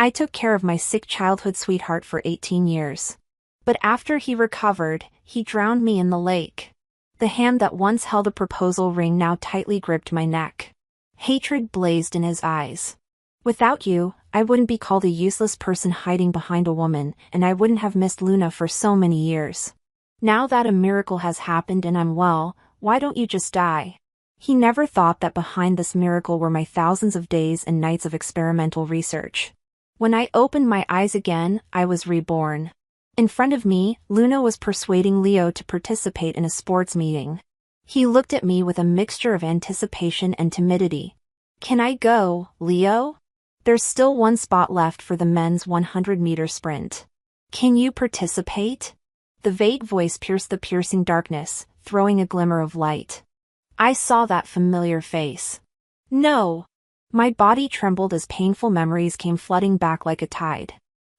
I took care of my sick childhood sweetheart for 18 years. But after he recovered, he drowned me in the lake. The hand that once held a proposal ring now tightly gripped my neck. Hatred blazed in his eyes. Without you, I wouldn't be called a useless person hiding behind a woman, and I wouldn't have missed Luna for so many years. Now that a miracle has happened and I'm well, why don't you just die? He never thought that behind this miracle were my thousands of days and nights of experimental research. When I opened my eyes again, I was reborn. In front of me, Luna was persuading Leo to participate in a sports meeting. He looked at me with a mixture of anticipation and timidity. Can I go, Leo? There's still one spot left for the men's 100-meter sprint. Can you participate? The vague voice pierced the piercing darkness, throwing a glimmer of light. I saw that familiar face. No. My body trembled as painful memories came flooding back like a tide.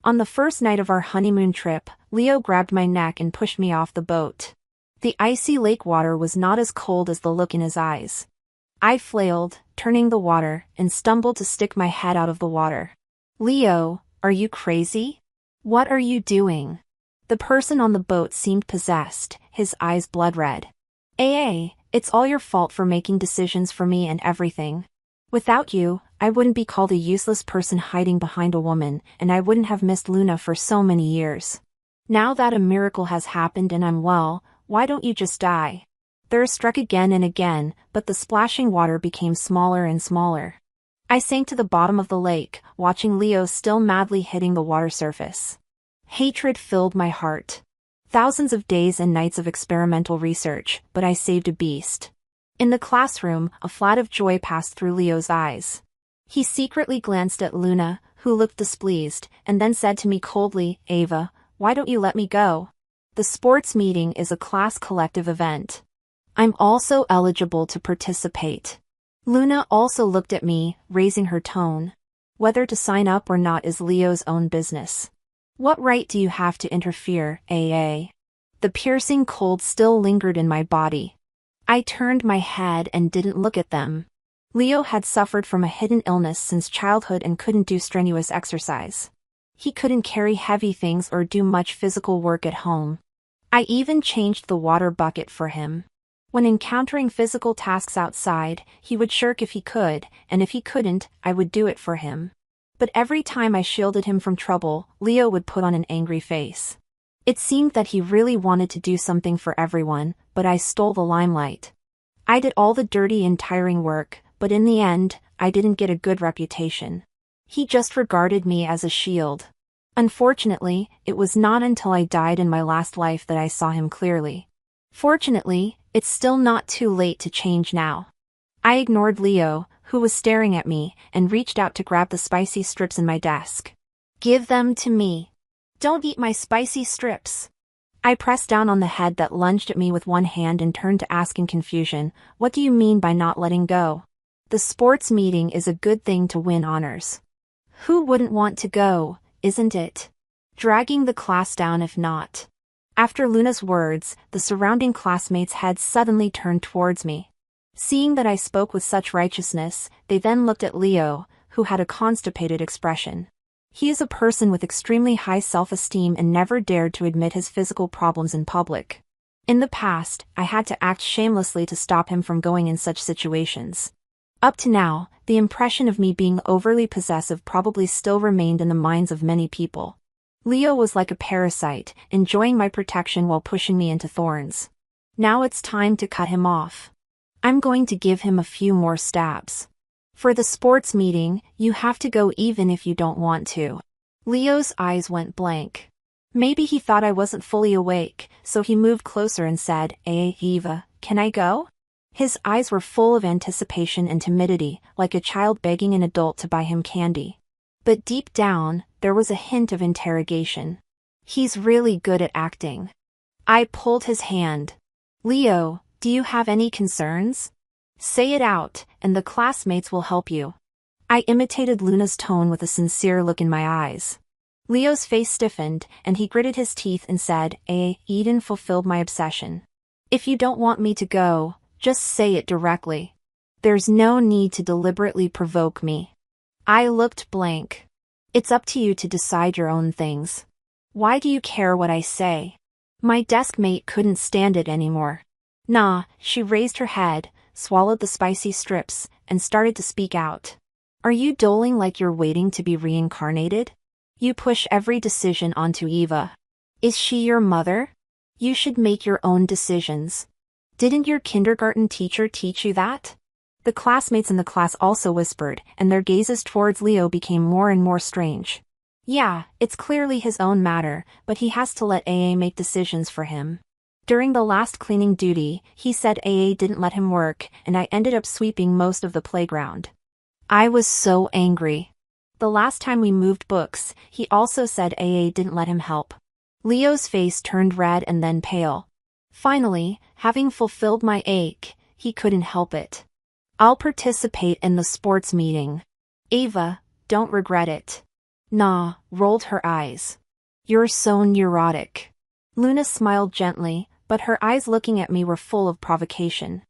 On the first night of our honeymoon trip, Leo grabbed my neck and pushed me off the boat. The icy lake water was not as cold as the look in his eyes. I flailed, turning the water, and stumbled to stick my head out of the water. Leo, are you crazy? What are you doing? The person on the boat seemed possessed, his eyes blood red. It's all your fault for making decisions for me and everything. Without you, I wouldn't be called a useless person hiding behind a woman, and I wouldn't have missed Luna for so many years. Now that a miracle has happened and I'm well, why don't you just die? Thirst struck again and again, but the splashing water became smaller and smaller. I sank to the bottom of the lake, watching Leo still madly hitting the water surface. Hatred filled my heart. Thousands of days and nights of experimental research, but I saved a beast. In the classroom, a flood of joy passed through Leo's eyes. He secretly glanced at Luna, who looked displeased, and then said to me coldly, Ava, why don't you let me go? The sports meeting is a class collective event. I'm also eligible to participate. Luna also looked at me, raising her tone. Whether to sign up or not is Leo's own business. What right do you have to interfere, AA? The piercing cold still lingered in my body. I turned my head and didn't look at them. Leo had suffered from a hidden illness since childhood and couldn't do strenuous exercise. He couldn't carry heavy things or do much physical work at home. I even changed the water bucket for him. When encountering physical tasks outside, he would shirk if he could, and if he couldn't, I would do it for him. But every time I shielded him from trouble, Leo would put on an angry face. It seemed that he really wanted to do something for everyone, but I stole the limelight. I did all the dirty and tiring work, but in the end, I didn't get a good reputation. He just regarded me as a shield. Unfortunately, it was not until I died in my last life that I saw him clearly. Fortunately, it's still not too late to change now. I ignored Leo, who was staring at me, and reached out to grab the spicy strips in my desk. Give them to me. Don't eat my spicy strips. I pressed down on the head that lunged at me with one hand and turned to ask in confusion, what do you mean by not letting go? The sports meeting is a good thing to win honors. Who wouldn't want to go, isn't it? Dragging the class down if not. After Luna's words, the surrounding classmates' heads suddenly turned towards me. Seeing that I spoke with such righteousness, they then looked at Leo, who had a constipated expression. He is a person with extremely high self-esteem and never dared to admit his physical problems in public. In the past, I had to act shamelessly to stop him from going in such situations. Up to now, the impression of me being overly possessive probably still remained in the minds of many people. Leo was like a parasite, enjoying my protection while pushing me into thorns. Now it's time to cut him off. I'm going to give him a few more stabs. For the sports meeting, you have to go even if you don't want to. Leo's eyes went blank. Maybe he thought I wasn't fully awake, so he moved closer and said, Eva, can I go? His eyes were full of anticipation and timidity, like a child begging an adult to buy him candy. But deep down, there was a hint of interrogation. He's really good at acting. I pulled his hand. Leo, do you have any concerns? Say it out, and the classmates will help you. I imitated Luna's tone with a sincere look in my eyes. Leo's face stiffened, and he gritted his teeth and said, Eden fulfilled my obsession. If you don't want me to go, just say it directly. There's no need to deliberately provoke me. I looked blank. It's up to you to decide your own things. Why do you care what I say? My desk mate couldn't stand it anymore. Nah, she raised her head, swallowed the spicy strips, and started to speak out. Are you doling like you're waiting to be reincarnated? You push every decision onto Eva. Is she your mother? You should make your own decisions. Didn't your kindergarten teacher teach you that? The classmates in the class also whispered, and their gazes towards Leo became more and more strange. Yeah, it's clearly his own matter, but he has to let AA make decisions for him. During the last cleaning duty, he said AA didn't let him work, and I ended up sweeping most of the playground. I was so angry. The last time we moved books, he also said AA didn't let him help. Leo's face turned red and then pale. Finally, having fulfilled my ache, he couldn't help it. I'll participate in the sports meeting. Ava, don't regret it. Nah, rolled her eyes. You're so neurotic. Luna smiled gently, but her eyes looking at me were full of provocation.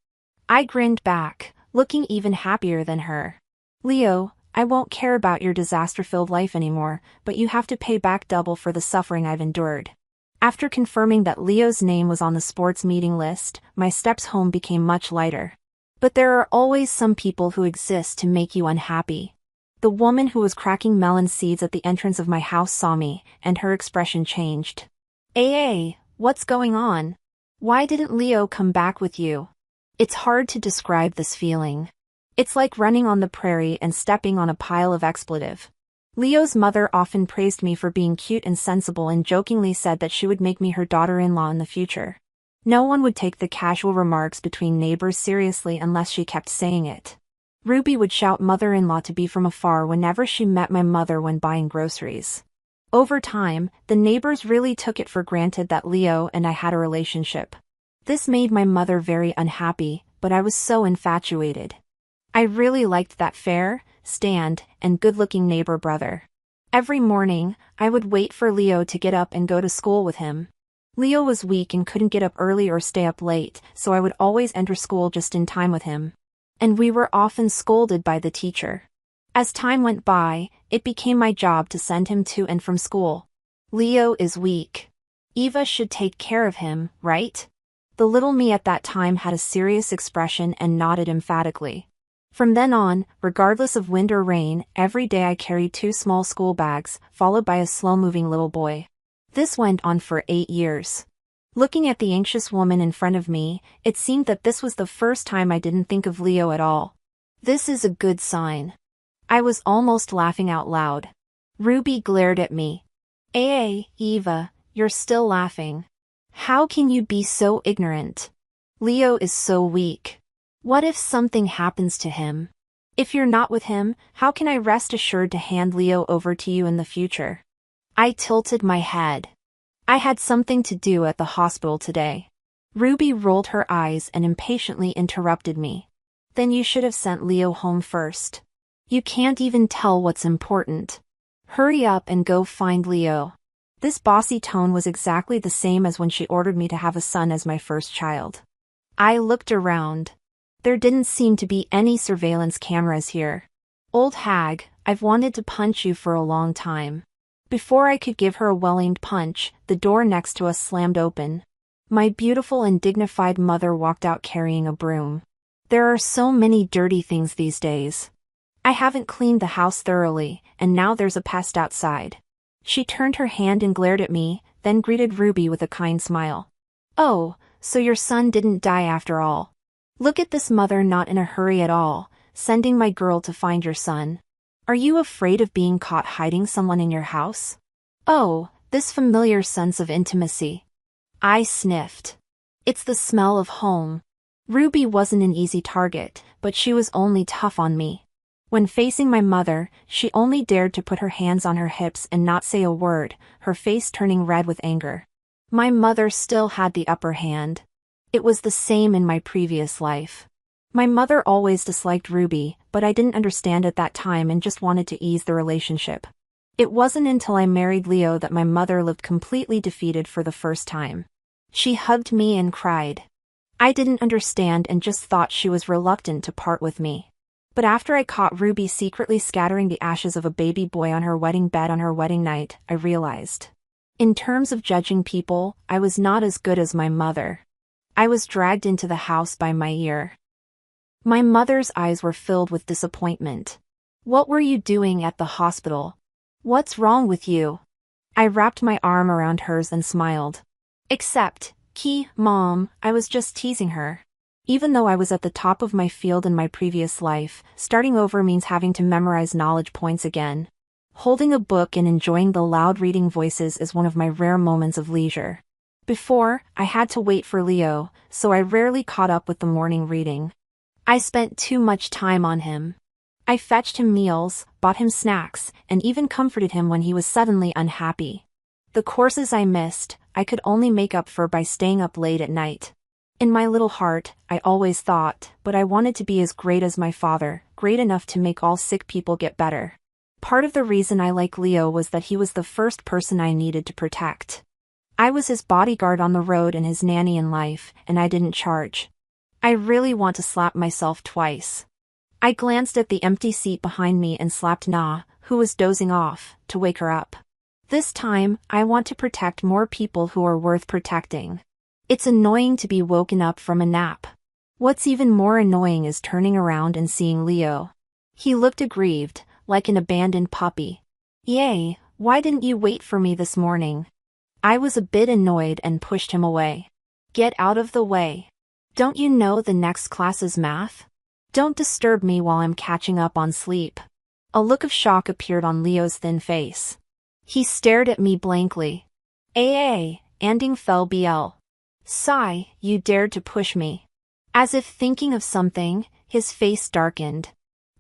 I grinned back, looking even happier than her. Leo, I won't care about your disaster-filled life anymore, but you have to pay back double for the suffering I've endured. After confirming that Leo's name was on the sports meeting list, my steps home became much lighter. But there are always some people who exist to make you unhappy. The woman who was cracking melon seeds at the entrance of my house saw me, and her expression changed. AA, what's going on? Why didn't Leo come back with you? It's hard to describe this feeling. It's like running on the prairie and stepping on a pile of expletive. Leo's mother often praised me for being cute and sensible and jokingly said that she would make me her daughter-in-law in the future. No one would take the casual remarks between neighbors seriously unless she kept saying it. Ruby would shout mother-in-law to be from afar whenever she met my mother when buying groceries. Over time, the neighbors really took it for granted that Leo and I had a relationship. This made my mother very unhappy, but I was so infatuated. I really liked that fair, stand, and good-looking neighbor brother. Every morning, I would wait for Leo to get up and go to school with him. Leo was weak and couldn't get up early or stay up late, so I would always enter school just in time with him. And we were often scolded by the teacher. As time went by, it became my job to send him to and from school. Leo is weak. Eva should take care of him, right? The little me at that time had a serious expression and nodded emphatically. From then on, regardless of wind or rain, every day I carried 2 small school bags, followed by a slow-moving little boy. This went on for 8 years. Looking at the anxious woman in front of me, it seemed that this was the first time I didn't think of Leo at all. This is a good sign. I was almost laughing out loud. Ruby glared at me. Eva, you're still laughing. How can you be so ignorant? Leo is so weak. What if something happens to him? If you're not with him, how can I rest assured to hand Leo over to you in the future? I tilted my head. I had something to do at the hospital today. Ruby rolled her eyes and impatiently interrupted me. Then you should have sent Leo home first. You can't even tell what's important. Hurry up and go find Leo. This bossy tone was exactly the same as when she ordered me to have a son as my first child. I looked around. There didn't seem to be any surveillance cameras here. Old hag, I've wanted to punch you for a long time. Before I could give her a well-aimed punch, the door next to us slammed open. My beautiful and dignified mother walked out carrying a broom. There are so many dirty things these days. I haven't cleaned the house thoroughly, and now there's a pest outside. She turned her hand and glared at me, then greeted Ruby with a kind smile. Oh, so your son didn't die after all. Look at this mother not in a hurry at all, sending my girl to find your son. Are you afraid of being caught hiding someone in your house? Oh, this familiar sense of intimacy. I sniffed. It's the smell of home. Ruby wasn't an easy target, but she was only tough on me. When facing my mother, she only dared to put her hands on her hips and not say a word, her face turning red with anger. My mother still had the upper hand. It was the same in my previous life. My mother always disliked Ruby, but I didn't understand at that time and just wanted to ease the relationship. It wasn't until I married Leo that my mother looked completely defeated for the first time. She hugged me and cried. I didn't understand and just thought she was reluctant to part with me. But after I caught Ruby secretly scattering the ashes of a baby boy on her wedding bed on her wedding night, I realized. In terms of judging people, I was not as good as my mother. I was dragged into the house by my ear. My mother's eyes were filled with disappointment. What were you doing at the hospital? What's wrong with you? I wrapped my arm around hers and smiled. Except, Mom, I was just teasing her. Even though I was at the top of my field in my previous life, starting over means having to memorize knowledge points again. Holding a book and enjoying the loud reading voices is one of my rare moments of leisure. Before, I had to wait for Leo, so I rarely caught up with the morning reading. I spent too much time on him. I fetched him meals, bought him snacks, and even comforted him when he was suddenly unhappy. The courses I missed, I could only make up for by staying up late at night. In my little heart, I always thought, but I wanted to be as great as my father, great enough to make all sick people get better. Part of the reason I like Leo was that he was the first person I needed to protect. I was his bodyguard on the road and his nanny in life, and I didn't charge. I really want to slap myself twice. I glanced at the empty seat behind me and slapped Na, who was dozing off, to wake her up. This time, I want to protect more people who are worth protecting. It's annoying to be woken up from a nap. What's even more annoying is turning around and seeing Leo. He looked aggrieved, like an abandoned puppy. Yay, why didn't you wait for me this morning? I was a bit annoyed and pushed him away. Get out of the way. Don't you know the next class is math? Don't disturb me while I'm catching up on sleep. A look of shock appeared on Leo's thin face. He stared at me blankly. Anding fell BL. Sigh, you dared to push me. As if thinking of something, his face darkened.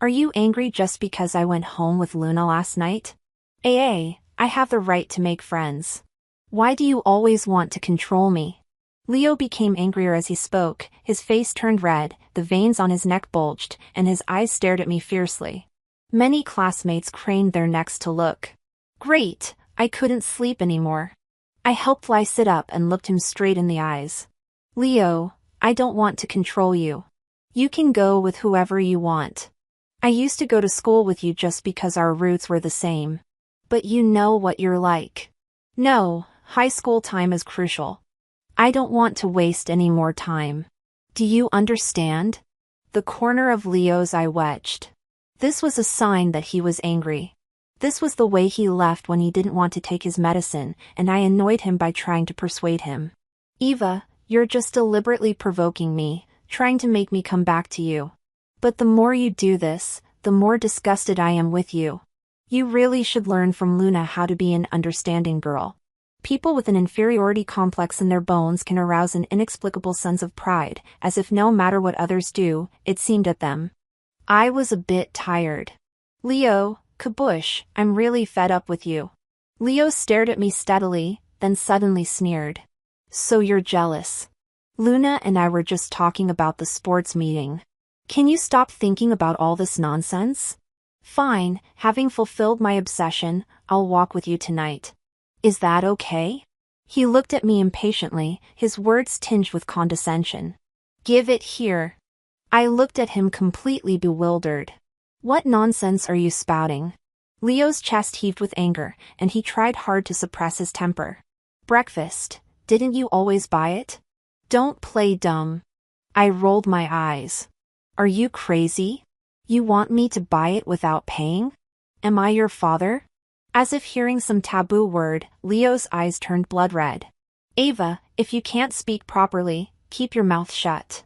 Are you angry just because I went home with Luna last night? I have the right to make friends. Why do you always want to control me? Leo became angrier as he spoke, his face turned red, the veins on his neck bulged, and his eyes stared at me fiercely. Many classmates craned their necks to look. Great, I couldn't sleep anymore. I helped Lai sit up and looked him straight in the eyes. Leo, I don't want to control you. You can go with whoever you want. I used to go to school with you just because our roots were the same. But you know what you're like. No, high school time is crucial. I don't want to waste any more time. Do you understand? The corner of Leo's eye wedged. This was a sign that he was angry. This was the way he left when he didn't want to take his medicine, and I annoyed him by trying to persuade him. Eva, you're just deliberately provoking me, trying to make me come back to you. But the more you do this, the more disgusted I am with you. You really should learn from Luna how to be an understanding girl. People with an inferiority complex in their bones can arouse an inexplicable sense of pride, as if no matter what others do, it seemed at them. I was a bit tired. Leo, Kabush, I'm really fed up with you. Leo stared at me steadily, then suddenly sneered. So you're jealous. Luna and I were just talking about the sports meeting. Can you stop thinking about all this nonsense? Fine, having fulfilled my obsession, I'll walk with you tonight. Is that okay? He looked at me impatiently, his words tinged with condescension. Give it here. I looked at him completely bewildered. What nonsense are you spouting? Leo's chest heaved with anger, and he tried hard to suppress his temper. Breakfast, didn't you always buy it? Don't play dumb. I rolled my eyes. Are you crazy? You want me to buy it without paying? Am I your father? As if hearing some taboo word, Leo's eyes turned blood red. Ava, if you can't speak properly, keep your mouth shut.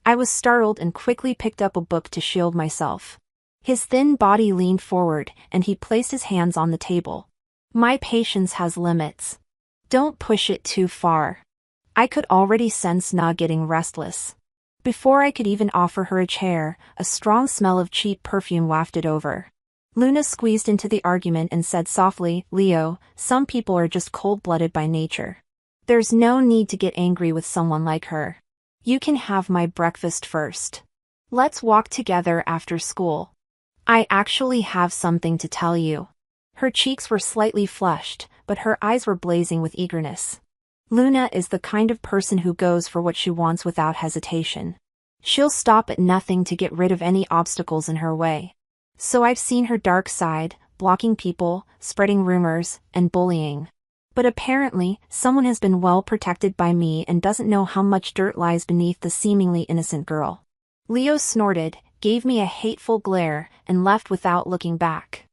I was startled and quickly picked up a book to shield myself. His thin body leaned forward, and he placed his hands on the table. My patience has limits. Don't push it too far. I could already sense Na getting restless. Before I could even offer her a chair, a strong smell of cheap perfume wafted over. Luna squeezed into the argument and said softly, Leo, some people are just cold-blooded by nature. There's no need to get angry with someone like her. You can have my breakfast first. Let's walk together after school. I actually have something to tell you. Her cheeks were slightly flushed, but her eyes were blazing with eagerness. Luna is the kind of person who goes for what she wants without hesitation. She'll stop at nothing to get rid of any obstacles in her way. So I've seen her dark side, blocking people, spreading rumors, and bullying. But apparently, someone has been well protected by me and doesn't know how much dirt lies beneath the seemingly innocent girl. Leo snorted, gave me a hateful glare, and left without looking back.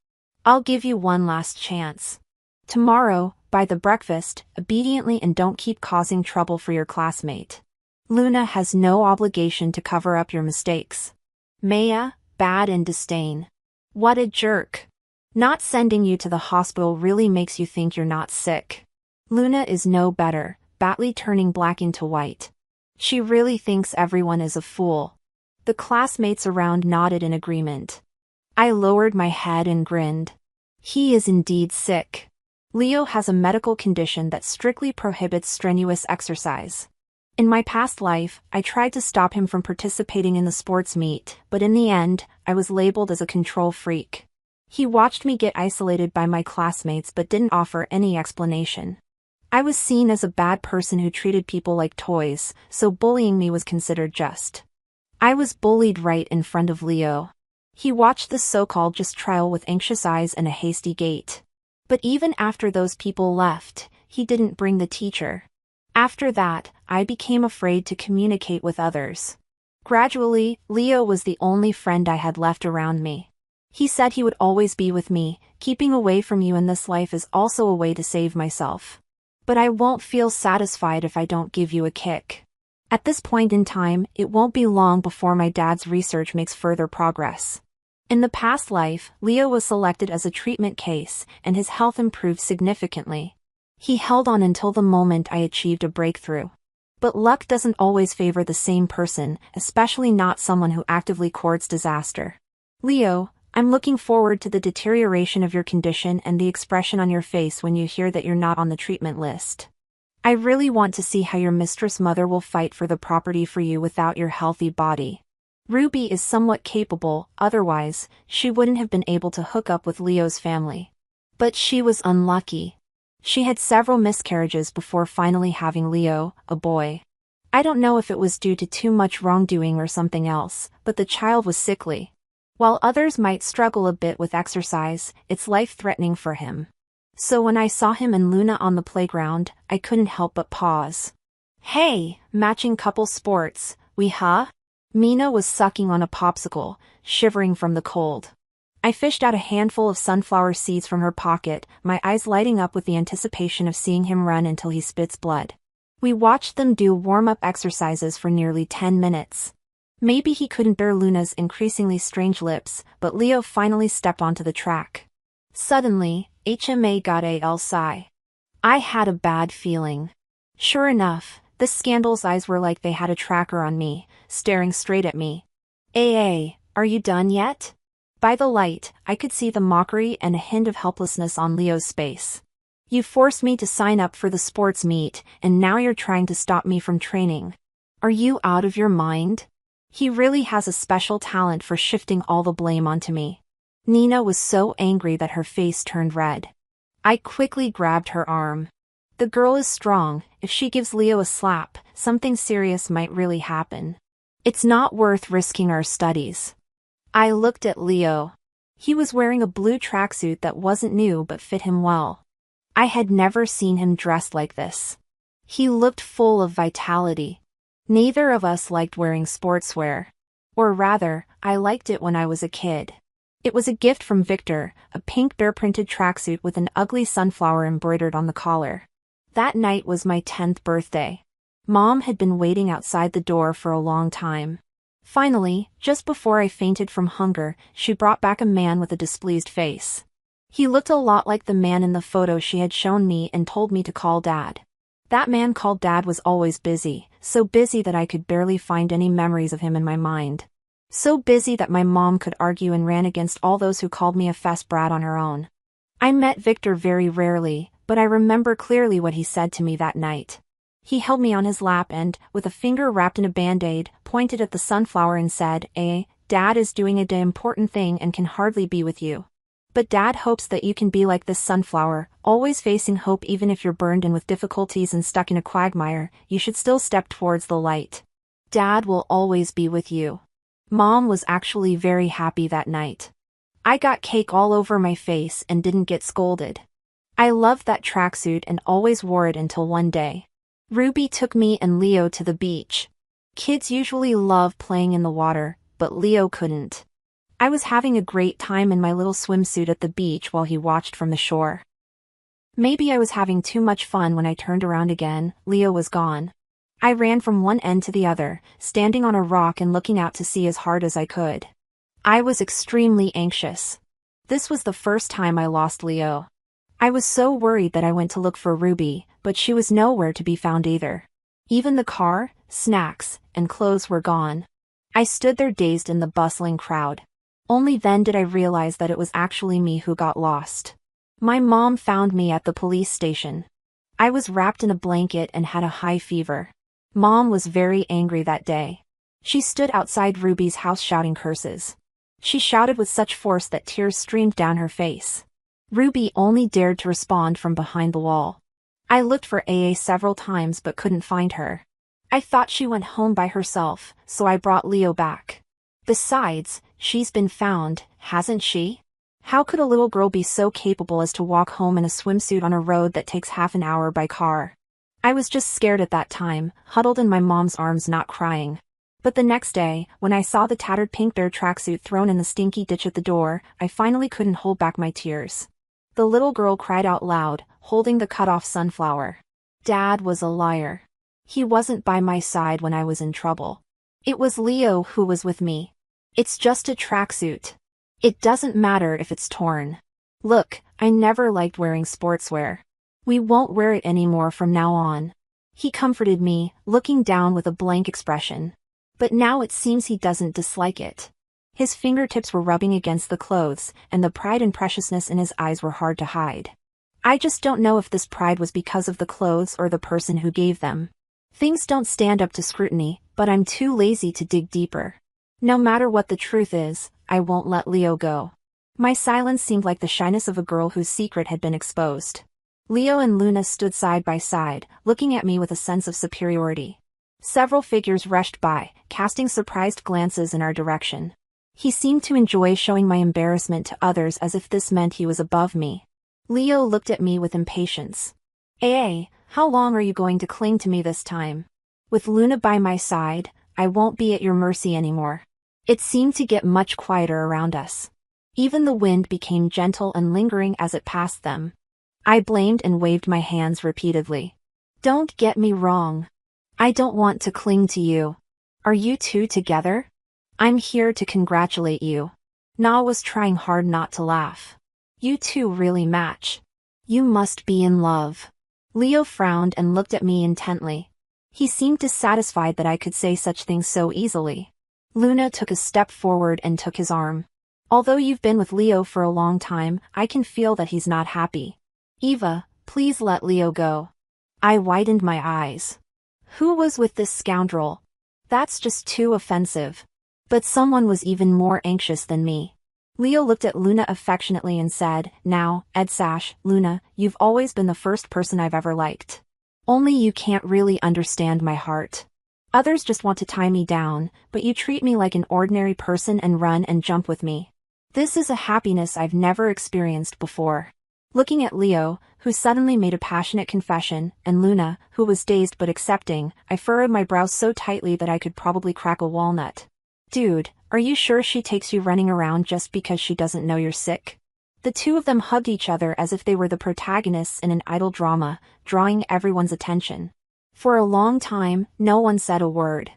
I'll give you one last chance. Tomorrow, buy the breakfast, obediently, and don't keep causing trouble for your classmate. Luna has no obligation to cover up your mistakes. Maya, bad and disdain. What a jerk. Not sending you to the hospital really makes you think you're not sick. Luna is no better, badly turning black into white. She really thinks everyone is a fool. The classmates around nodded in agreement. I lowered my head and grinned. He is indeed sick. Leo has a medical condition that strictly prohibits strenuous exercise. In my past life, I tried to stop him from participating in the sports meet, but in the end, I was labeled as a control freak. He watched me get isolated by my classmates but didn't offer any explanation. I was seen as a bad person who treated people like toys, so bullying me was considered just. I was bullied right in front of Leo. He watched the so-called just trial with anxious eyes and a hasty gait. But even after those people left, he didn't bring the teacher. After that, I became afraid to communicate with others. Gradually, Leo was the only friend I had left around me. He said he would always be with me. Keeping away from you in this life is also a way to save myself. But I won't feel satisfied if I don't give you a kick. At this point in time, it won't be long before my dad's research makes further progress. In the past life, Leo was selected as a treatment case, and his health improved significantly. He held on until the moment I achieved a breakthrough. But luck doesn't always favor the same person, especially not someone who actively courts disaster. Leo, I'm looking forward to the deterioration of your condition and the expression on your face when you hear that you're not on the treatment list. I really want to see how your mistress mother will fight for the property for you without your healthy body. Ruby is somewhat capable, otherwise, she wouldn't have been able to hook up with Leo's family. But she was unlucky. She had several miscarriages before finally having Leo, a boy. I don't know if it was due to too much wrongdoing or something else, but the child was sickly. While others might struggle a bit with exercise, it's life-threatening for him. So when I saw him and Luna on the playground, I couldn't help but pause. Hey, matching couple sports, huh? Mina was sucking on a popsicle, shivering from the cold. I fished out a handful of sunflower seeds from her pocket, my eyes lighting up with the anticipation of seeing him run until he spits blood. We watched them do warm-up exercises for nearly 10 minutes. Maybe he couldn't bear Luna's increasingly strange lips, but Leo finally stepped onto the track. Suddenly, HMA got a sigh. I had a bad feeling. Sure enough, the scandal's eyes were like they had a tracker on me, staring straight at me. Are you done yet? By the light, I could see the mockery and a hint of helplessness on Leo's face. You forced me to sign up for the sports meet, and now you're trying to stop me from training. Are you out of your mind? He really has a special talent for shifting all the blame onto me. Nina was so angry that her face turned red. I quickly grabbed her arm. The girl is strong. If she gives Leo a slap, something serious might really happen. It's not worth risking our studies. I looked at Leo. He was wearing a blue tracksuit that wasn't new but fit him well. I had never seen him dressed like this. He looked full of vitality. Neither of us liked wearing sportswear. Or rather, I liked it when I was a kid. It was a gift from Victor, a pink bear-printed tracksuit with an ugly sunflower embroidered on the collar. That night was my 10th birthday. Mom had been waiting outside the door for a long time. Finally, just before I fainted from hunger, she brought back a man with a displeased face. He looked a lot like the man in the photo she had shown me and told me to call Dad. That man called Dad was always busy, so busy that I could barely find any memories of him in my mind. So busy that my mom could argue and ran against all those who called me a fess brat on her own. I met Victor very rarely, but I remember clearly what he said to me that night. He held me on his lap and, with a finger wrapped in a band-aid, pointed at the sunflower and said, Dad is doing a important thing and can hardly be with you. But Dad hopes that you can be like this sunflower, always facing hope even if you're burned and with difficulties and stuck in a quagmire, you should still step towards the light. Dad will always be with you. Mom was actually very happy that night. I got cake all over my face and didn't get scolded. I loved that tracksuit and always wore it until one day. Ruby took me and Leo to the beach. Kids usually love playing in the water, but Leo couldn't. I was having a great time in my little swimsuit at the beach while he watched from the shore. Maybe I was having too much fun when I turned around again. Leo was gone. I ran from one end to the other, standing on a rock and looking out to sea as hard as I could. I was extremely anxious. This was the first time I lost Leo. I was so worried that I went to look for Ruby, but she was nowhere to be found either. Even the car, snacks, and clothes were gone. I stood there dazed in the bustling crowd. Only then did I realize that it was actually me who got lost. My mom found me at the police station. I was wrapped in a blanket and had a high fever. Mom was very angry that day. She stood outside Ruby's house shouting curses. She shouted with such force that tears streamed down her face. Ruby only dared to respond from behind the wall. I looked for AA several times but couldn't find her. I thought she went home by herself, so I brought Leo back. Besides, she's been found, hasn't she? How could a little girl be so capable as to walk home in a swimsuit on a road that takes half an hour by car? I was just scared at that time, huddled in my mom's arms not crying. But the next day, when I saw the tattered pink bear tracksuit thrown in the stinky ditch at the door, I finally couldn't hold back my tears. The little girl cried out loud, holding the cut-off sunflower. Dad was a liar. He wasn't by my side when I was in trouble. It was Leo who was with me. It's just a tracksuit. It doesn't matter if it's torn. Look, I never liked wearing sportswear. We won't wear it anymore from now on. He comforted me, looking down with a blank expression. But now it seems he doesn't dislike it. His fingertips were rubbing against the clothes, and the pride and preciousness in his eyes were hard to hide. I just don't know if this pride was because of the clothes or the person who gave them. Things don't stand up to scrutiny, but I'm too lazy to dig deeper. No matter what the truth is, I won't let Leo go. My silence seemed like the shyness of a girl whose secret had been exposed. Leo and Luna stood side by side, looking at me with a sense of superiority. Several figures rushed by, casting surprised glances in our direction. He seemed to enjoy showing my embarrassment to others as if this meant he was above me. Leo looked at me with impatience. How long are you going to cling to me this time? With Luna by my side, I won't be at your mercy anymore. It seemed to get much quieter around us. Even the wind became gentle and lingering as it passed them. I blamed and waved my hands repeatedly. Don't get me wrong. I don't want to cling to you. Are you two together? I'm here to congratulate you. Na was trying hard not to laugh. You two really match. You must be in love. Leo frowned and looked at me intently. He seemed dissatisfied that I could say such things so easily. Luna took a step forward and took his arm. Although you've been with Leo for a long time, I can feel that he's not happy. Eva, please let Leo go. I widened my eyes. Who was with this scoundrel? That's just too offensive. But someone was even more anxious than me. Leo looked at Luna affectionately and said, Now, Edsash, Luna, you've always been the first person I've ever liked. Only you can't really understand my heart. Others just want to tie me down, but you treat me like an ordinary person and run and jump with me. This is a happiness I've never experienced before. Looking at Leo, who suddenly made a passionate confession, and Luna, who was dazed but accepting, I furrowed my brows so tightly that I could probably crack a walnut. Dude, are you sure she takes you running around just because she doesn't know you're sick? The two of them hugged each other as if they were the protagonists in an idle drama, drawing everyone's attention. For a long time, no one said a word.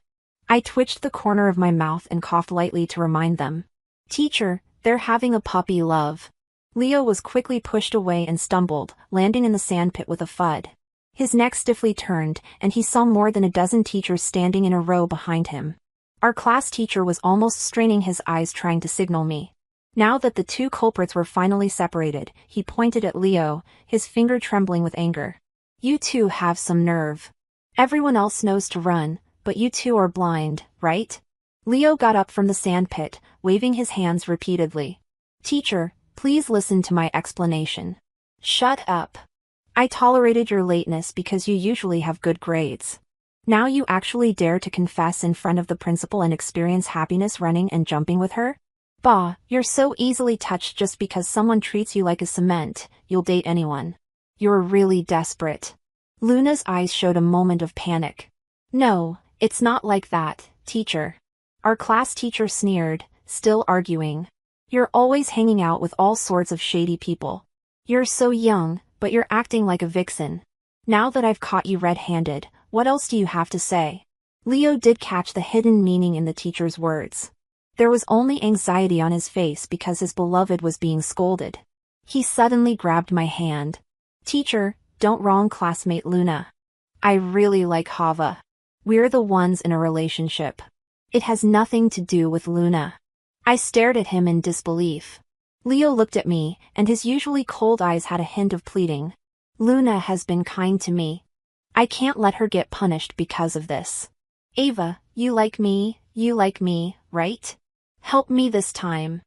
I twitched the corner of my mouth and coughed lightly to remind them. Teacher, they're having a puppy love. Leo was quickly pushed away and stumbled, landing in the sandpit with a thud. His neck stiffly turned, and he saw more than a dozen teachers standing in a row behind him. Our class teacher was almost straining his eyes trying to signal me. Now that the two culprits were finally separated, he pointed at Leo, his finger trembling with anger. You two have some nerve. Everyone else knows to run, but you two are blind, right? Leo got up from the sandpit, waving his hands repeatedly. Teacher, please listen to my explanation. Shut up. I tolerated your lateness because you usually have good grades. Now you actually dare to confess in front of the principal and experience happiness running and jumping with her? Bah, you're so easily touched just because someone treats you like a cement, you'll date anyone. You're really desperate. Luna's eyes showed a moment of panic. No, it's not like that, teacher. Our class teacher sneered, still arguing. You're always hanging out with all sorts of shady people. You're so young, but you're acting like a vixen. Now that I've caught you red-handed, what else do you have to say? Leo did catch the hidden meaning in the teacher's words. There was only anxiety on his face because his beloved was being scolded. He suddenly grabbed my hand. Teacher, don't wrong classmate Luna. I really like Hava. We're the ones in a relationship. It has nothing to do with Luna. I stared at him in disbelief. Leo looked at me, and his usually cold eyes had a hint of pleading. Luna has been kind to me. I can't let her get punished because of this. Ava, you like me, right? Help me this time.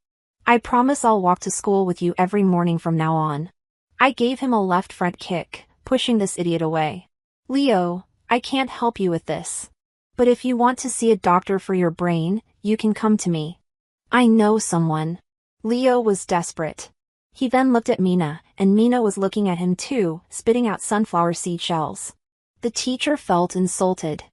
I promise I'll walk to school with you every morning from now on. I gave him a left front kick, pushing this idiot away. Leo, I can't help you with this. But if you want to see a doctor for your brain, you can come to me. I know someone. Leo was desperate. He then looked at Mina, and Mina was looking at him too, spitting out sunflower seed shells. The teacher felt insulted.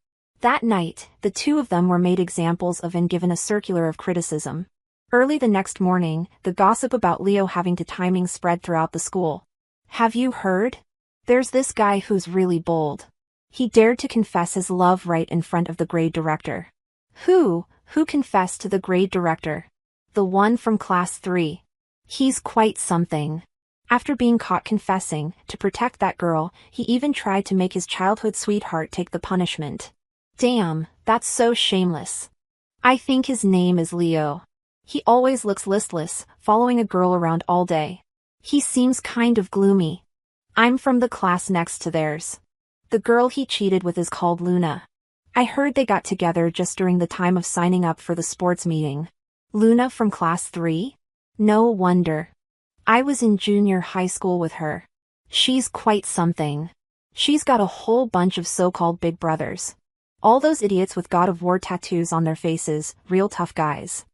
That night, the two of them were made examples of and given a circular of criticism. Early the next morning, the gossip about Leo having to timing spread throughout the school. Have you heard? There's this guy who's really bold. He dared to confess his love right in front of the grade director. Who confessed to the grade director? The one from class 3. He's quite something. After being caught confessing, to protect that girl, he even tried to make his childhood sweetheart take the punishment. Damn, that's so shameless. I think his name is Leo. He always looks listless, following a girl around all day. He seems kind of gloomy. I'm from the class next to theirs. The girl he cheated with is called Luna. I heard they got together just during the time of signing up for the sports meeting. Luna from class 3? No wonder. I was in junior high school with her. She's quite something. She's got a whole bunch of so-called big brothers. All those idiots with God of War tattoos on their faces, real tough guys.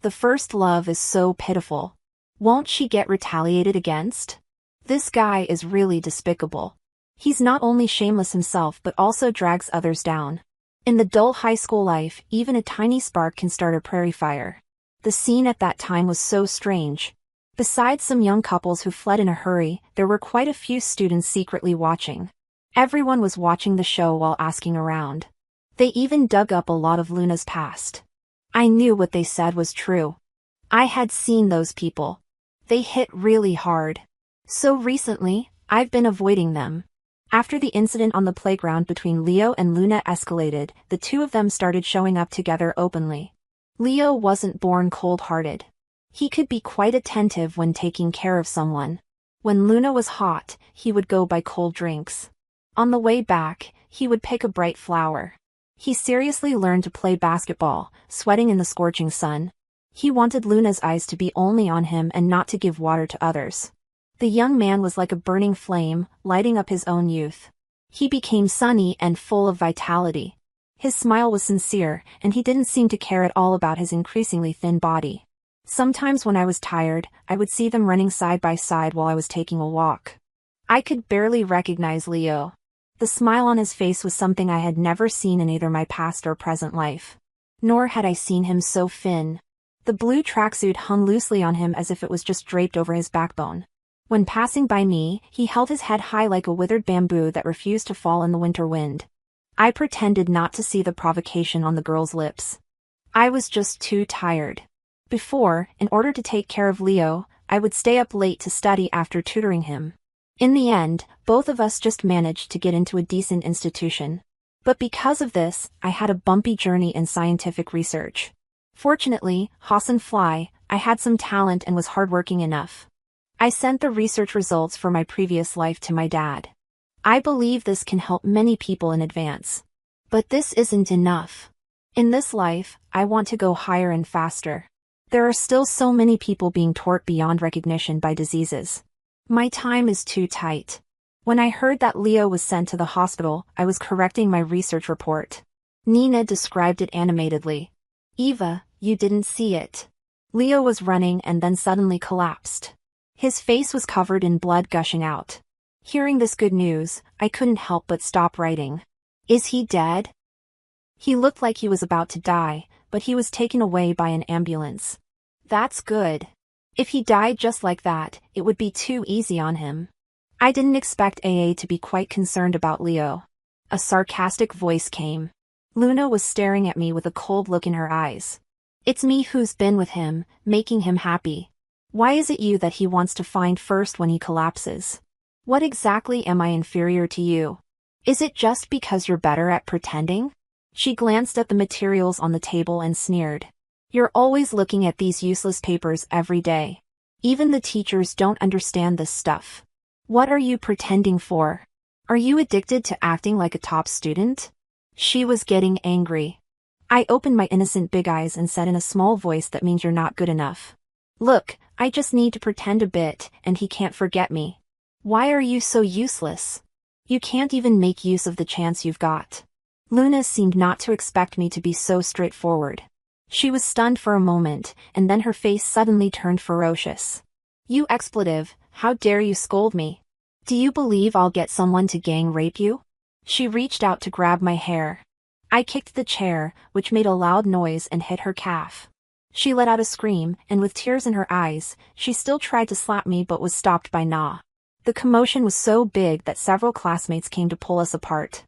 The first love is so pitiful. Won't she get retaliated against? This guy is really despicable. He's not only shameless himself but also drags others down. In the dull high school life, even a tiny spark can start a prairie fire. The scene at that time was so strange. Besides some young couples who fled in a hurry, there were quite a few students secretly watching. Everyone was watching the show while asking around. They even dug up a lot of Luna's past. I knew what they said was true. I had seen those people. They hit really hard. So recently, I've been avoiding them. After the incident on the playground between Leo and Luna escalated, the two of them started showing up together openly. Leo wasn't born cold-hearted. He could be quite attentive when taking care of someone. When Luna was hot, he would go buy cold drinks. On the way back, he would pick a bright flower. He seriously learned to play basketball, sweating in the scorching sun. He wanted Luna's eyes to be only on him and not to give water to others. The young man was like a burning flame, lighting up his own youth. He became sunny and full of vitality. His smile was sincere, and he didn't seem to care at all about his increasingly thin body. Sometimes when I was tired, I would see them running side by side while I was taking a walk. I could barely recognize Leo. The smile on his face was something I had never seen in either my past or present life. Nor had I seen him so thin. The blue tracksuit hung loosely on him as if it was just draped over his backbone. When passing by me, he held his head high like a withered bamboo that refused to fall in the winter wind. I pretended not to see the provocation on the girl's lips. I was just too tired. Before, in order to take care of Leo, I would stay up late to study after tutoring him. In the end, both of us just managed to get into a decent institution. But because of this, I had a bumpy journey in scientific research. Fortunately, Hassan Fly, I had some talent and was hardworking enough. I sent the research results for my previous life to my dad. I believe this can help many people in advance. But this isn't enough. In this life, I want to go higher and faster. There are still so many people being tortured beyond recognition by diseases. My time is too tight. When I heard that Leo was sent to the hospital, I was correcting my research report. Nina described it animatedly. Eva, you didn't see it. Leo was running and then suddenly collapsed. His face was covered in blood gushing out. Hearing this good news, I couldn't help but stop writing. Is he dead? He looked like he was about to die, but he was taken away by an ambulance. That's good. If he died just like that, it would be too easy on him. I didn't expect AA to be quite concerned about Leo. A sarcastic voice came. Luna was staring at me with a cold look in her eyes. It's me who's been with him, making him happy. Why is it you that he wants to find first when he collapses? What exactly am I inferior to you? Is it just because you're better at pretending? She glanced at the materials on the table and sneered. You're always looking at these useless papers every day. Even the teachers don't understand this stuff. What are you pretending for? Are you addicted to acting like a top student? She was getting angry. I opened my innocent big eyes and said in a small voice that means you're not good enough. Look, I just need to pretend a bit, and he can't forget me. Why are you so useless? You can't even make use of the chance you've got. Luna seemed not to expect me to be so straightforward. She was stunned for a moment, and then her face suddenly turned ferocious. You expletive, how dare you scold me? Do you believe I'll get someone to gang rape you? She reached out to grab my hair. I kicked the chair, which made a loud noise and hit her calf. She let out a scream, and with tears in her eyes, she still tried to slap me but was stopped by Na. The commotion was so big that several classmates came to pull us apart.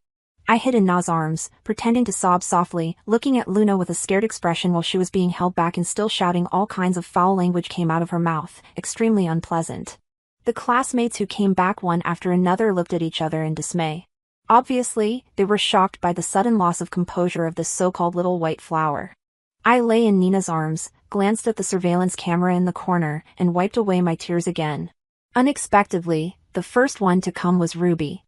I hid in Na's arms, pretending to sob softly, looking at Luna with a scared expression while she was being held back and still shouting all kinds of foul language came out of her mouth, extremely unpleasant. The classmates who came back one after another looked at each other in dismay. Obviously, they were shocked by the sudden loss of composure of this so-called little white flower. I lay in Nina's arms, glanced at the surveillance camera in the corner, and wiped away my tears again. Unexpectedly, the first one to come was Ruby.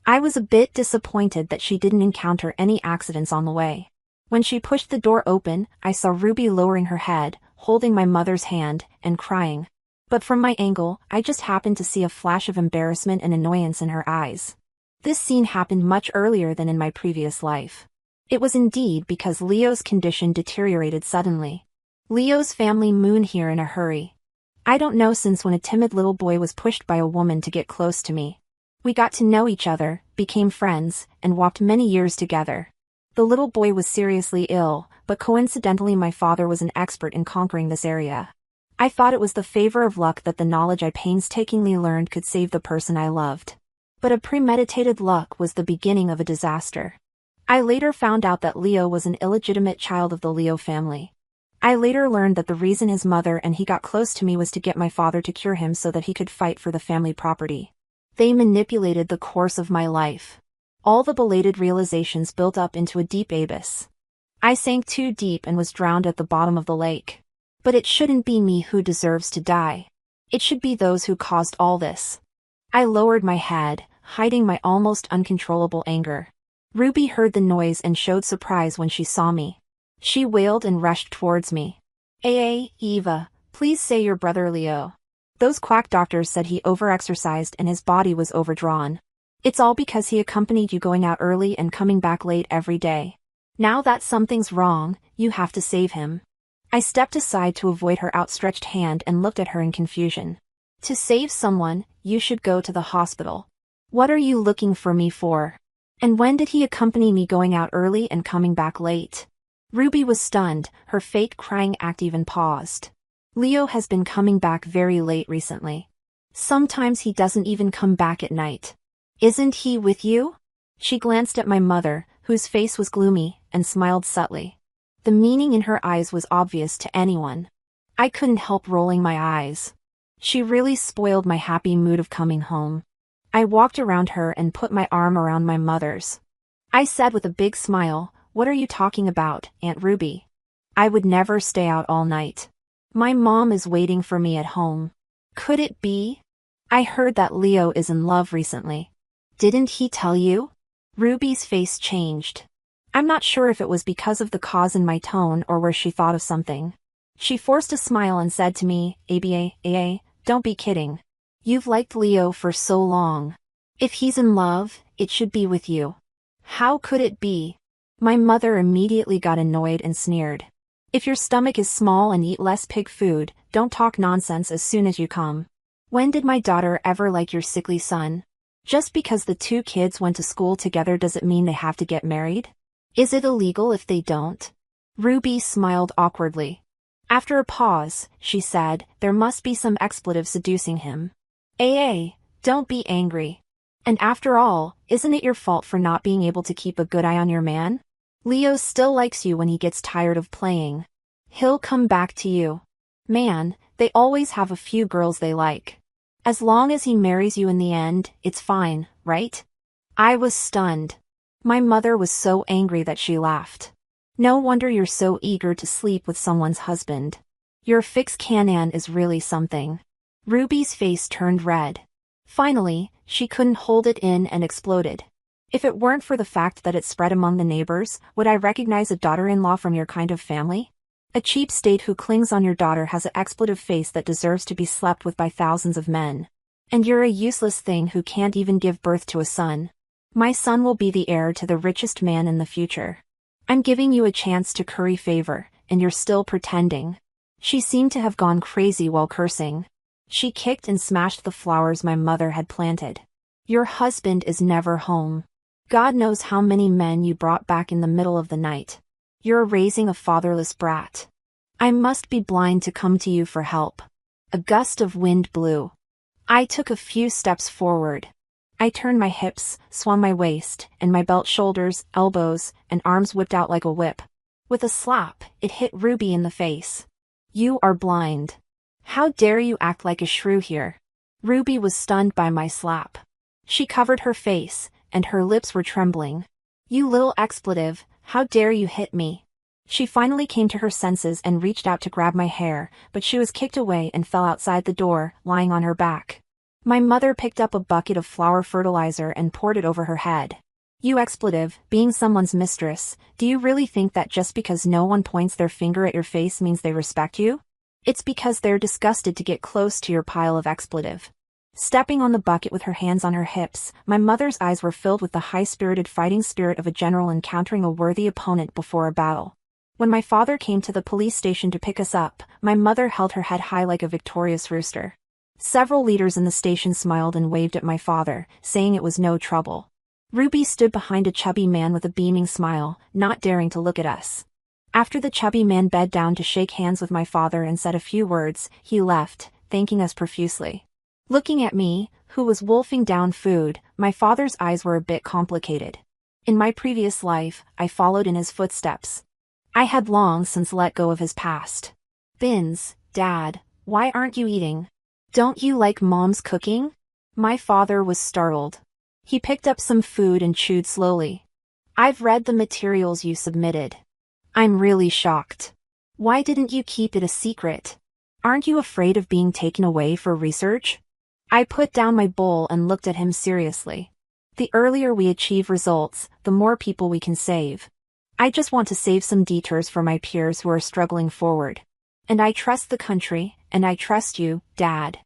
I was a bit disappointed that she didn't encounter any accidents on the way. When she pushed the door open, I saw Ruby lowering her head, holding my mother's hand, and crying. But from my angle, I just happened to see a flash of embarrassment and annoyance in her eyes. This scene happened much earlier than in my previous life. It was indeed because Leo's condition deteriorated suddenly. Leo's family moved here in a hurry. I don't know since when a timid little boy was pushed by a woman to get close to me. We got to know each other, became friends, and walked many years together. The little boy was seriously ill, but coincidentally my father was an expert in conquering this area. I thought it was the favor of luck that the knowledge I painstakingly learned could save the person I loved. But a premeditated luck was the beginning of a disaster. I later found out that Leo was an illegitimate child of the Leo family. I later learned that the reason his mother and he got close to me was to get my father to cure him so that he could fight for the family property. They manipulated the course of my life. All the belated realizations built up into a deep abyss. I sank too deep and was drowned at the bottom of the lake. But it shouldn't be me who deserves to die. It should be those who caused all this. I lowered my head, hiding my almost uncontrollable anger. Ruby heard the noise and showed surprise when she saw me. She wailed and rushed towards me. Eva, please say your brother Leo. Those quack doctors said he overexercised and his body was overdrawn. It's all because he accompanied you going out early and coming back late every day. Now that something's wrong, you have to save him. I stepped aside to avoid her outstretched hand and looked at her in confusion. To save someone, you should go to the hospital. What are you looking for me for? And when did he accompany me going out early and coming back late? Ruby was stunned, her fake crying act even paused. Leo has been coming back very late recently. Sometimes he doesn't even come back at night. Isn't he with you? She glanced at my mother, whose face was gloomy, and smiled subtly. The meaning in her eyes was obvious to anyone. I couldn't help rolling my eyes. She really spoiled my happy mood of coming home. I walked around her and put my arm around my mother's. I said with a big smile, "What are you talking about, Aunt Ruby? I would never stay out all night. My mom is waiting for me at home. Could it be? I heard that Leo is in love recently. Didn't he tell you?" Ruby's face changed. I'm not sure if it was because of the cause in my tone or where she thought of something. She forced a smile and said to me, "Aba, don't be kidding. You've liked Leo for so long. If he's in love, it should be with you. How could it be? My mother immediately got annoyed and sneered. If your stomach is small and eat less pig food, don't talk nonsense as soon as you come. When did my daughter ever like your sickly son? Just because the two kids went to school together does it mean they have to get married? Is it illegal if they don't? Ruby smiled awkwardly. After a pause, she said, there must be some expletive seducing him. Don't be angry. And after all, isn't it your fault for not being able to keep a good eye on your man? Leo still likes you when he gets tired of playing. He'll come back to you. Man, they always have a few girls they like. As long as he marries you in the end, it's fine, right? I was stunned. My mother was so angry that she laughed. No wonder you're so eager to sleep with someone's husband. Your fix canon is really something. Ruby's face turned red. Finally, she couldn't hold it in and exploded. If it weren't for the fact that it spread among the neighbors, would I recognize a daughter-in-law from your kind of family? A cheap state who clings on your daughter has an expletive face that deserves to be slept with by thousands of men. And you're a useless thing who can't even give birth to a son. My son will be the heir to the richest man in the future. I'm giving you a chance to curry favor, and you're still pretending. She seemed to have gone crazy while cursing. She kicked and smashed the flowers my mother had planted. Your husband is never home. God knows how many men you brought back in the middle of the night. You're raising a fatherless brat. I must be blind to come to you for help. A gust of wind blew. I took a few steps forward. I turned my hips, swung my waist, and my belt shoulders, elbows, and arms whipped out like a whip. With a slap, it hit Ruby in the face. You are blind. How dare you act like a shrew here? Ruby was stunned by my slap. She covered her face, and her lips were trembling. You little expletive, how dare you hit me? She finally came to her senses and reached out to grab my hair, but she was kicked away and fell outside the door, lying on her back. My mother picked up a bucket of flour fertilizer and poured it over her head. You expletive, being someone's mistress, do you really think that just because no one points their finger at your face means they respect you? It's because they're disgusted to get close to your pile of expletive. Stepping on the bucket with her hands on her hips, my mother's eyes were filled with the high-spirited fighting spirit of a general encountering a worthy opponent before a battle. When my father came to the police station to pick us up, my mother held her head high like a victorious rooster. Several leaders in the station smiled and waved at my father, saying it was no trouble. Ruby stood behind a chubby man with a beaming smile, not daring to look at us. After the chubby man bent down to shake hands with my father and said a few words, he left, thanking us profusely. Looking at me, who was wolfing down food, my father's eyes were a bit complicated. In my previous life, I followed in his footsteps. I had long since let go of his past. Bins, Dad, why aren't you eating? Don't you like Mom's cooking? My father was startled. He picked up some food and chewed slowly. I've read the materials you submitted. I'm really shocked. Why didn't you keep it a secret? Aren't you afraid of being taken away for research? I put down my bowl and looked at him seriously. The earlier we achieve results, the more people we can save. I just want to save some detours for my peers who are struggling forward. And I trust the country, and I trust you, Dad.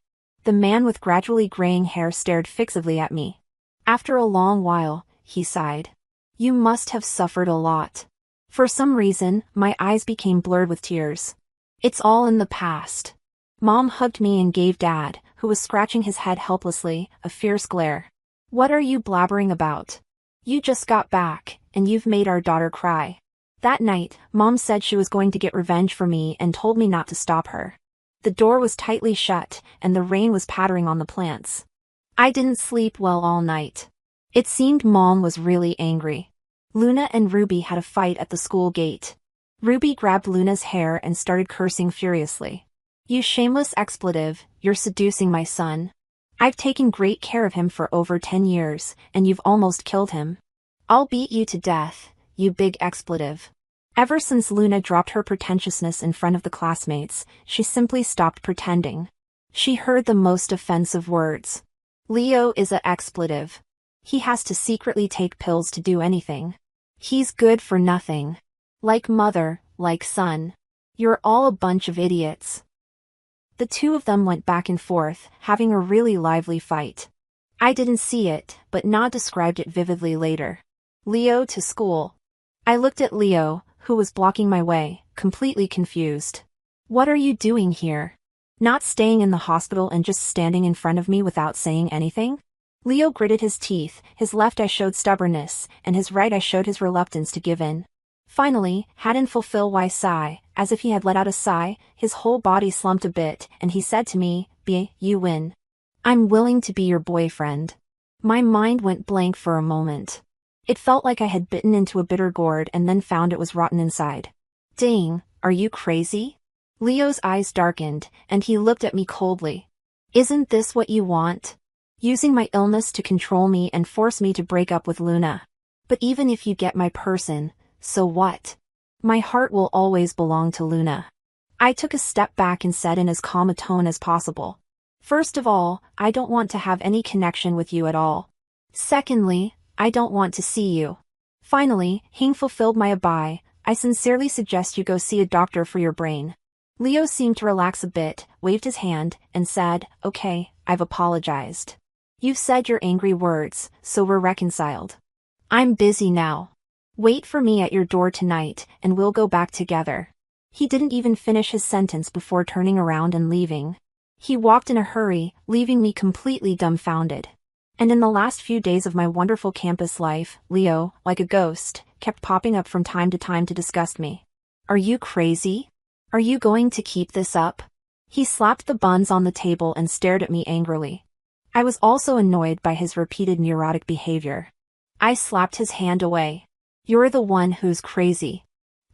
The man with gradually graying hair stared fixedly at me. After a long while, he sighed. You must have suffered a lot. For some reason, my eyes became blurred with tears. It's all in the past. Mom hugged me and gave Dad, who was scratching his head helplessly, a fierce glare. What are you blabbering about? You just got back, and you've made our daughter cry. That night, Mom said she was going to get revenge for me and told me not to stop her. The door was tightly shut, and the rain was pattering on the plants. I didn't sleep well all night. It seemed Mom was really angry. Luna and Ruby had a fight at the school gate. Ruby grabbed Luna's hair and started cursing furiously. You shameless expletive, you're seducing my son. I've taken great care of him for over 10 years, and you've almost killed him. I'll beat you to death, you big expletive. Ever since Luna dropped her pretentiousness in front of the classmates, she simply stopped pretending. She heard the most offensive words. Leo is a expletive. He has to secretly take pills to do anything. He's good for nothing. Like mother, like son. You're all a bunch of idiots. The two of them went back and forth, having a really lively fight. I didn't see it, but Na described it vividly later. Leo to school. I looked at Leo, who was blocking my way, completely confused. What are you doing here? Not staying in the hospital and just standing in front of me without saying anything? Leo gritted his teeth, his left eye showed stubbornness, and his right eye showed his reluctance to give in. Finally, hadn't fulfill why sigh, as if he had let out a sigh, his whole body slumped a bit, and he said to me, you win. I'm willing to be your boyfriend. My mind went blank for a moment. It felt like I had bitten into a bitter gourd and then found it was rotten inside. Dang, are you crazy? Leo's eyes darkened, and he looked at me coldly. Isn't this what you want? Using my illness to control me and force me to break up with Luna. But even if you get my person, so what? My heart will always belong to Luna. I took a step back and said in as calm a tone as possible. First of all, I don't want to have any connection with you at all. Secondly, I don't want to see you. Finally, Hing fulfilled my abai, I sincerely suggest you go see a doctor for your brain. Leo seemed to relax a bit, waved his hand, and said, okay, I've apologized. You've said your angry words, so we're reconciled. I'm busy now. Wait for me at your door tonight, and we'll go back together. He didn't even finish his sentence before turning around and leaving. He walked in a hurry, leaving me completely dumbfounded. And in the last few days of my wonderful campus life, Leo, like a ghost, kept popping up from time to time to disgust me. Are you crazy? Are you going to keep this up? He slapped the buns on the table and stared at me angrily. I was also annoyed by his repeated neurotic behavior. I slapped his hand away. You're the one who's crazy.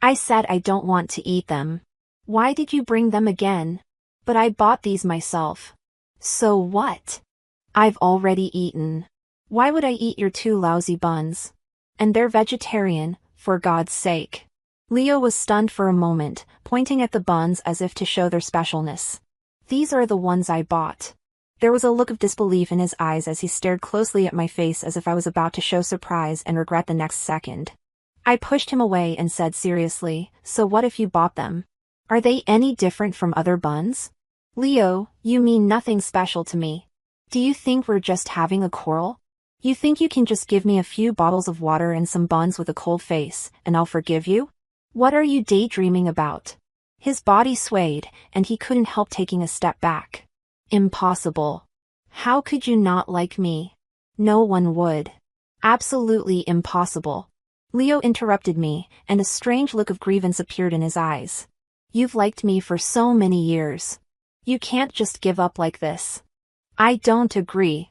I said I don't want to eat them. Why did you bring them again? But I bought these myself. So what? I've already eaten. Why would I eat your two lousy buns? And they're vegetarian, for God's sake. Leo was stunned for a moment, pointing at the buns as if to show their specialness. These are the ones I bought. There was a look of disbelief in his eyes as he stared closely at my face as if I was about to show surprise and regret the next second. I pushed him away and said seriously, so what if you bought them? Are they any different from other buns? Leo, you mean nothing special to me. Do you think we're just having a quarrel? You think you can just give me a few bottles of water and some buns with a cold face, and I'll forgive you? What are you daydreaming about? His body swayed, and he couldn't help taking a step back. Impossible. How could you not like me? No one would. Absolutely impossible. Leo interrupted me, and a strange look of grievance appeared in his eyes. You've liked me for so many years. You can't just give up like this. I don't agree.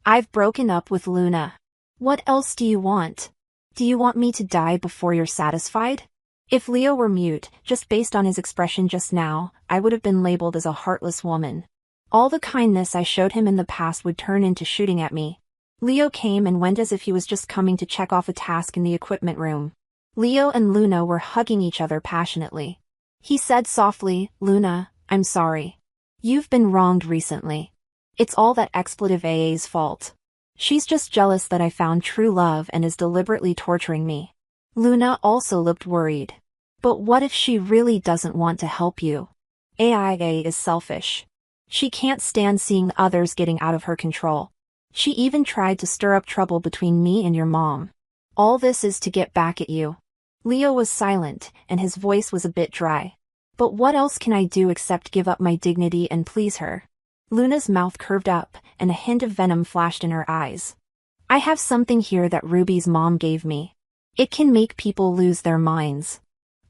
I've broken up with Luna. What else do you want? Do you want me to die before you're satisfied? If Leo were mute, just based on his expression just now, I would have been labeled as a heartless woman. All the kindness I showed him in the past would turn into shooting at me. Leo came and went as if he was just coming to check off a task in the equipment room. Leo and Luna were hugging each other passionately. He said softly, Luna, I'm sorry. You've been wronged recently. It's all that expletive AA's fault. She's just jealous that I found true love and is deliberately torturing me. Luna also looked worried. But what if she really doesn't want to help you? AIA is selfish. She can't stand seeing others getting out of her control. She even tried to stir up trouble between me and your mom. All this is to get back at you. Leo was silent, and his voice was a bit dry. But what else can I do except give up my dignity and please her? Luna's mouth curved up, and a hint of venom flashed in her eyes. I have something here that Ruby's mom gave me. It can make people lose their minds.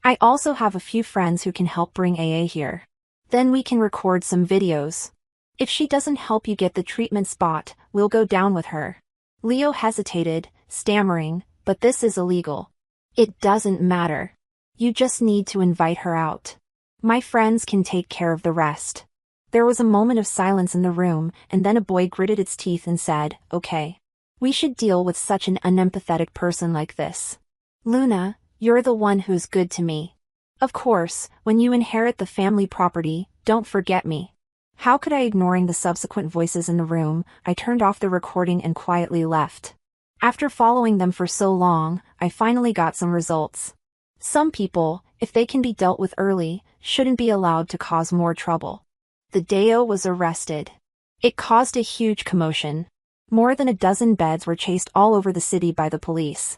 I also have a few friends who can help bring AA here. Then we can record some videos. If she doesn't help you get the treatment spot, we'll go down with her. Leo hesitated, stammering, but this is illegal. It doesn't matter. You just need to invite her out. My friends can take care of the rest. There was a moment of silence in the room, and then a boy gritted its teeth and said, okay. We should deal with such an unempathetic person like this. Luna, you're the one who's good to me. Of course, when you inherit the family property, don't forget me. How could I ignoring the subsequent voices in the room? I turned off the recording and quietly left. After following them for so long, I finally got some results. Some people, if they can be dealt with early, shouldn't be allowed to cause more trouble. The Deo was arrested. It caused a huge commotion. More than a dozen beds were chased all over the city by the police.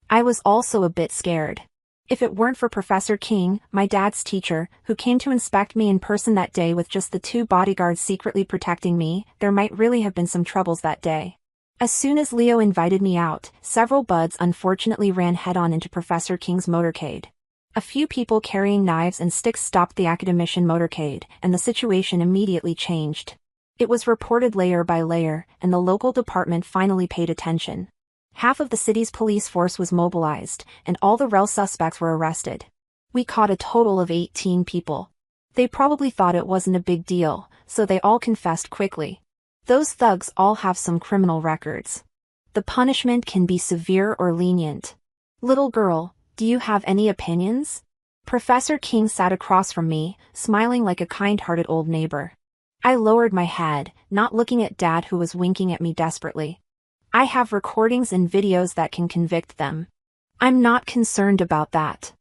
I was also a bit scared. If it weren't for Professor Qing, my dad's teacher, who came to inspect me in person that day with just the 2 bodyguards secretly protecting me, there might really have been some troubles that day. As soon as Leo invited me out, several buds unfortunately ran head-on into Professor Qing's motorcade. A few people carrying knives and sticks stopped the academician motorcade, and the situation immediately changed. It was reported layer by layer, and the local department finally paid attention. Half of the city's police force was mobilized, and all the real suspects were arrested. We caught a total of 18 people. They probably thought it wasn't a big deal, so they all confessed quickly. Those thugs all have some criminal records. The punishment can be severe or lenient. Little girl, do you have any opinions? Professor Qing sat across from me, smiling like a kind-hearted old neighbor. I lowered my head, not looking at Dad who was winking at me desperately. I have recordings and videos that can convict them. I'm not concerned about that.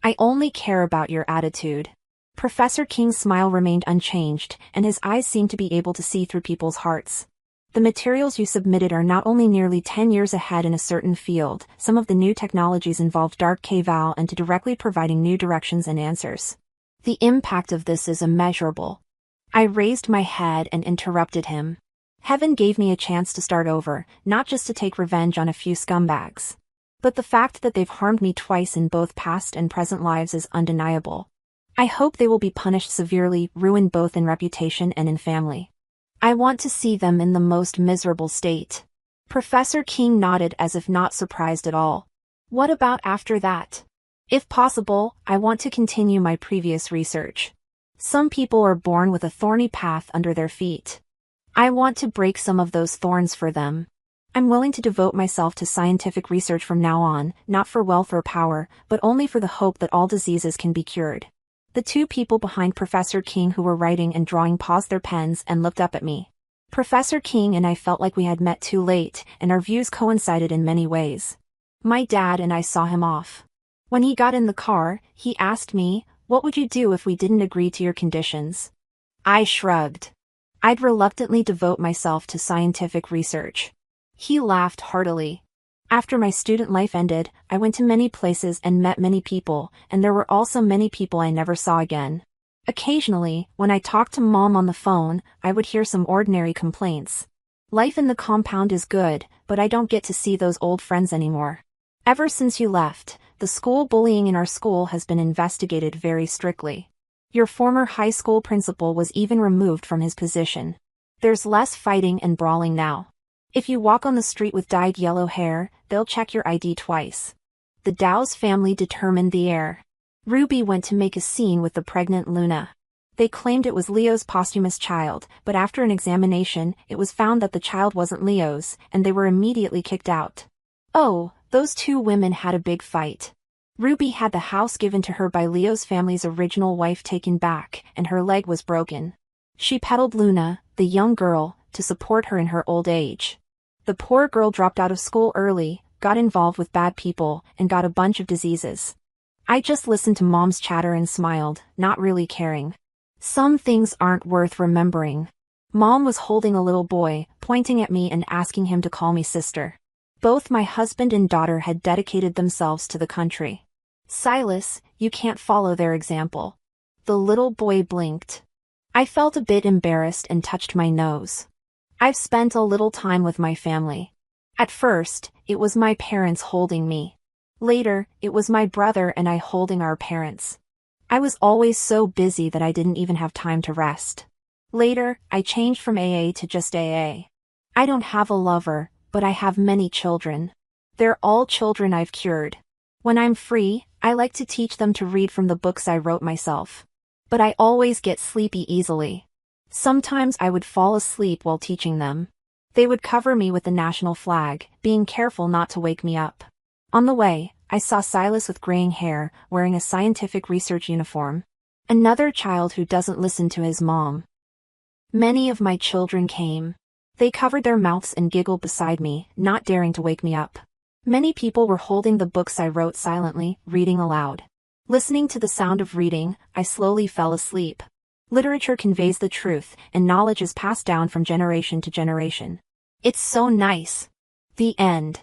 I only care about your attitude. Professor Qing's smile remained unchanged, and his eyes seemed to be able to see through people's hearts. The materials you submitted are not only nearly 10 years ahead in a certain field, some of the new technologies involve dark K-Val and to directly providing new directions and answers. The impact of this is immeasurable. I raised my head and interrupted him. Heaven gave me a chance to start over, not just to take revenge on a few scumbags. But the fact that they've harmed me twice in both past and present lives is undeniable. I hope they will be punished severely, ruined both in reputation and in family. I want to see them in the most miserable state. Professor Qing nodded as if not surprised at all. What about after that? If possible, I want to continue my previous research. Some people are born with a thorny path under their feet. I want to break some of those thorns for them. I'm willing to devote myself to scientific research from now on, not for wealth or power, but only for the hope that all diseases can be cured. The 2 people behind Professor Qing who were writing and drawing paused their pens and looked up at me. Professor Qing and I felt like we had met too late, and our views coincided in many ways. My dad and I saw him off. When he got in the car, he asked me, "What would you do if we didn't agree to your conditions?" I shrugged. I'd reluctantly devote myself to scientific research. He laughed heartily. After my student life ended, I went to many places and met many people, and there were also many people I never saw again. Occasionally, when I talked to Mom on the phone, I would hear some ordinary complaints. Life in the compound is good, but I don't get to see those old friends anymore. Ever since you left, the school bullying in our school has been investigated very strictly. Your former high school principal was even removed from his position. There's less fighting and brawling now. If you walk on the street with dyed yellow hair, they'll check your ID twice. The Dow's family determined the heir. Ruby went to make a scene with the pregnant Luna. They claimed it was Leo's posthumous child, but after an examination, it was found that the child wasn't Leo's, and they were immediately kicked out. Oh, those 2 women had a big fight. Ruby had the house given to her by Leo's family's original wife taken back, and her leg was broken. She peddled Luna, the young girl, to support her in her old age. The poor girl dropped out of school early, got involved with bad people, and got a bunch of diseases. I just listened to Mom's chatter and smiled, not really caring. Some things aren't worth remembering. Mom was holding a little boy, pointing at me and asking him to call me sister. Both my husband and daughter had dedicated themselves to the country. Silas, you can't follow their example. The little boy blinked. I felt a bit embarrassed and touched my nose. I've spent a little time with my family. At first, it was my parents holding me. Later, it was my brother and I holding our parents. I was always so busy that I didn't even have time to rest. Later, I changed from AA to just AA. I don't have a lover, but I have many children. They're all children I've cured. When I'm free, I like to teach them to read from the books I wrote myself. But I always get sleepy easily. Sometimes I would fall asleep while teaching them. They would cover me with the national flag, being careful not to wake me up. On the way, I saw Silas with graying hair, wearing a scientific research uniform. Another child who doesn't listen to his mom. Many of my children came. They covered their mouths and giggled beside me, not daring to wake me up. Many people were holding the books I wrote silently, reading aloud. Listening to the sound of reading, I slowly fell asleep. Literature conveys the truth, and knowledge is passed down from generation to generation. It's so nice. The end.